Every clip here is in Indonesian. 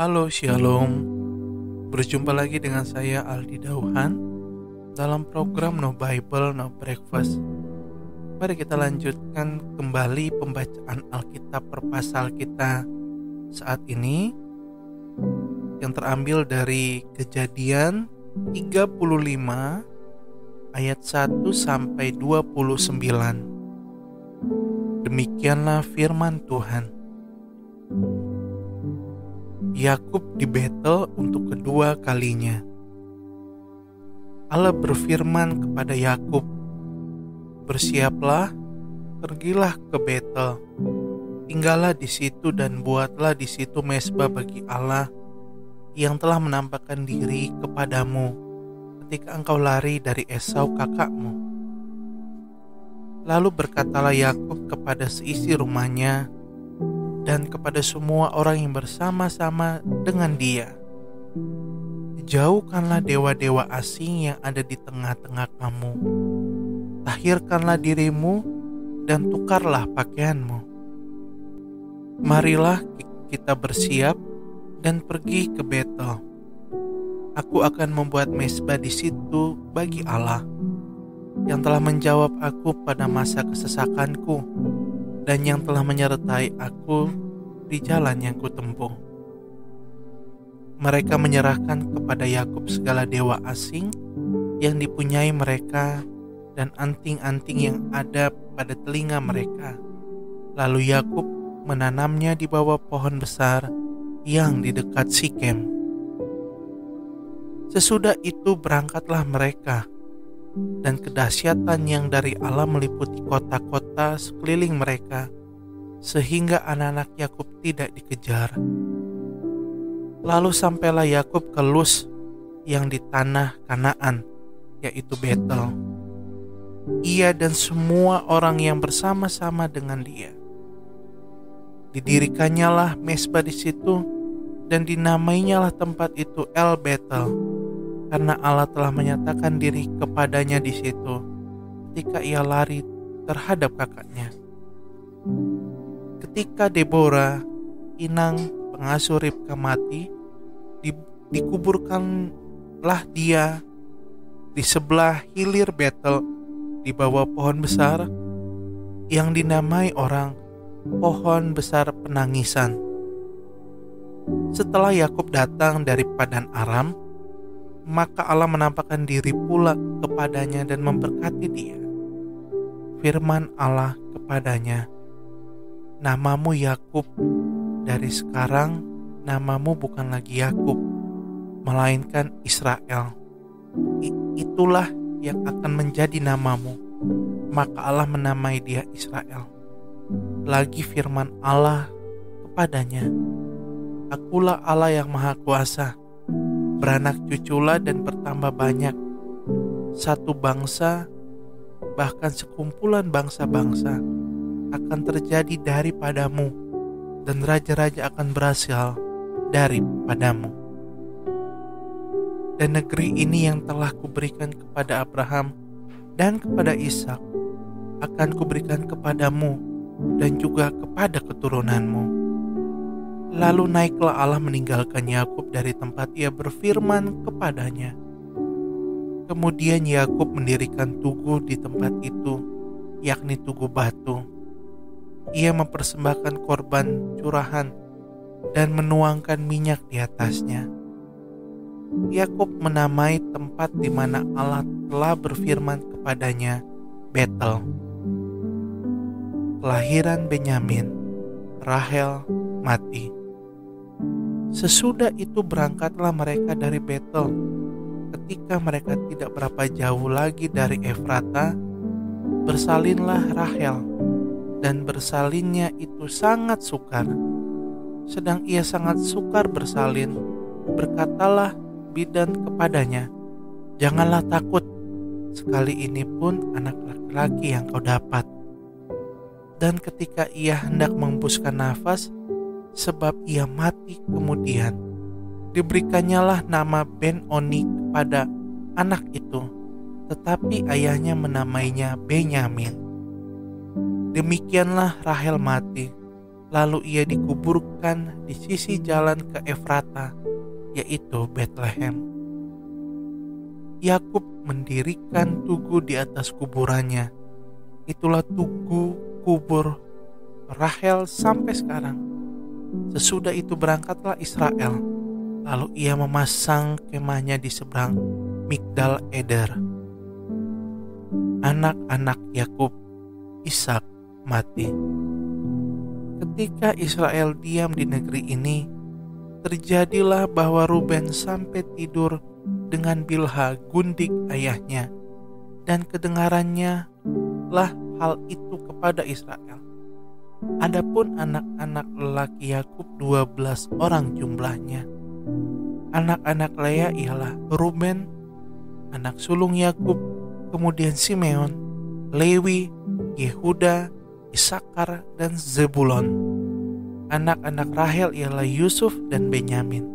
Halo, Shalom. Berjumpa lagi dengan saya Aldi Dauhan dalam program No Bible No Breakfast. Mari kita lanjutkan kembali pembacaan Alkitab per pasal kita saat ini yang terambil dari Kejadian 35 ayat 1 sampai 29. Demikianlah firman Tuhan. Yakub di Betel untuk kedua kalinya. Allah berfirman kepada Yakub, "Bersiaplah, pergilah ke Betel, tinggallah di situ dan buatlah di situ mezbah bagi Allah yang telah menampakkan diri kepadamu ketika engkau lari dari Esau kakakmu." Lalu berkatalah Yakub kepada seisi rumahnya dan kepada semua orang yang bersama-sama dengan dia, "Jauhkanlah dewa-dewa asing yang ada di tengah-tengah kamu. Tahirkanlah dirimu dan tukarlah pakaianmu. Marilah kita bersiap dan pergi ke Betel. Aku akan membuat mezbah di situ bagi Allah yang telah menjawab aku pada masa kesesakanku dan yang telah menyertai aku di jalan yang kutempuh." Mereka menyerahkan kepada Yakub segala dewa asing yang dipunyai mereka dan anting-anting yang ada pada telinga mereka. Lalu Yakub menanamnya di bawah pohon besar yang di dekat Sikem. Sesudah itu berangkatlah mereka, dan kedahsyatan yang dari Allah meliputi kota-kota sekeliling mereka, sehingga anak-anak Yakub tidak dikejar. Lalu sampailah Yakub ke Luz yang di tanah Kanaan, yaitu Betel. Ia dan semua orang yang bersama-sama dengan dia. Didirikannya lah mezbah di situ, dan dinamainya lah tempat itu El Betel, karena Allah telah menyatakan diri kepadanya di situ ketika ia lari terhadap kakaknya. Ketika Deborah, inang pengasuh Ribka mati, dikuburkanlah dia di sebelah hilir Betel di bawah pohon besar yang dinamai orang pohon besar penangisan. Setelah Yakub datang dari Padan Aram, maka Allah menampakkan diri pula kepadanya dan memberkati dia. Firman Allah kepadanya, "Namamu Yakub, dari sekarang namamu bukan lagi Yakub, melainkan Israel. Itulah yang akan menjadi namamu." Maka Allah menamai dia Israel. Lagi firman Allah kepadanya, "Akulah Allah yang Maha Kuasa. Beranak cuculah dan bertambah banyak. Satu bangsa, bahkan sekumpulan bangsa-bangsa akan terjadi daripadamu, dan raja-raja akan berasal daripadamu. Dan negeri ini yang telah kuberikan kepada Abraham dan kepada Ishak akan kuberikan kepadamu dan juga kepada keturunanmu." Lalu naiklah Allah meninggalkan Yakub dari tempat ia berfirman kepadanya. Kemudian Yakub mendirikan tugu di tempat itu, yakni tugu batu. Ia mempersembahkan korban curahan dan menuangkan minyak di atasnya. Yakub menamai tempat di mana Allah telah berfirman kepadanya Betel. Kelahiran Benyamin. Rahel mati. Sesudah itu berangkatlah mereka dari Betel. Ketika mereka tidak berapa jauh lagi dari Efrata, bersalinlah Rahel, dan bersalinnya itu sangat sukar. Sedang ia sangat sukar bersalin, berkatalah bidan kepadanya, "Janganlah takut, sekali ini pun anak laki-laki yang kau dapat." Dan ketika ia hendak menghembuskan nafas, sebab ia mati kemudian, diberikannya lah nama Ben-Oni kepada anak itu, tetapi ayahnya menamainya Benyamin. Demikianlah Rahel mati, Lalu ia dikuburkan di sisi jalan ke Efrata, yaitu Betlehem. Yakub mendirikan tugu di atas kuburannya. Itulah tugu kubur Rahel sampai sekarang. Sesudah itu berangkatlah Israel, lalu ia memasang kemahnya di seberang Migdal Eder. Anak-anak Yakub, Ishak, mati. Ketika Israel diam di negeri ini, terjadilah bahwa Ruben sampai tidur dengan Bilha gundik ayahnya, dan kedengarannya lah hal itu kepada Israel. Adapun anak-anak lelaki Yakub 12 orang jumlahnya. Anak-anak Lea ialah Ruben, anak sulung Yakub, kemudian Simeon, Lewi, Yehuda, Isakar, dan Zebulon. Anak-anak Rahel ialah Yusuf dan Benyamin.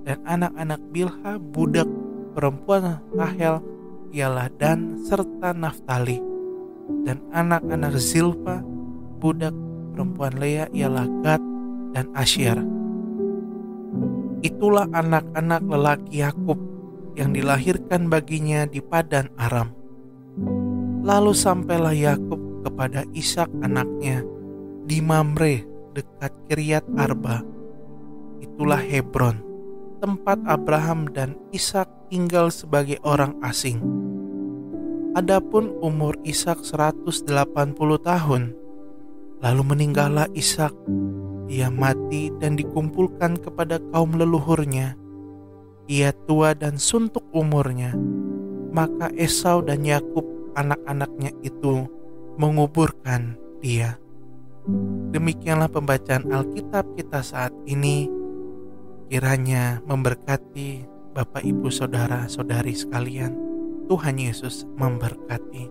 Dan anak-anak Bilha budak perempuan Rahel ialah Dan serta Naftali. Dan anak-anak Zilpa budak perempuan Lea ialah Gad dan Asyir. Itulah anak-anak lelaki Yakub yang dilahirkan baginya di Padan Aram. Lalu sampailah Yakub kepada Ishak anaknya di Mamre dekat Kiryat Arba. Itulah Hebron, tempat Abraham dan Ishak tinggal sebagai orang asing. Adapun umur Ishak 180 tahun. Lalu meninggallah Ishak. Ia mati dan dikumpulkan kepada kaum leluhurnya. Ia tua dan suntuk umurnya. Maka Esau dan Yakub anak-anaknya itu menguburkan dia. Demikianlah pembacaan Alkitab kita saat ini. Kiranya memberkati Bapak Ibu Saudara-saudari sekalian. Tuhan Yesus memberkati.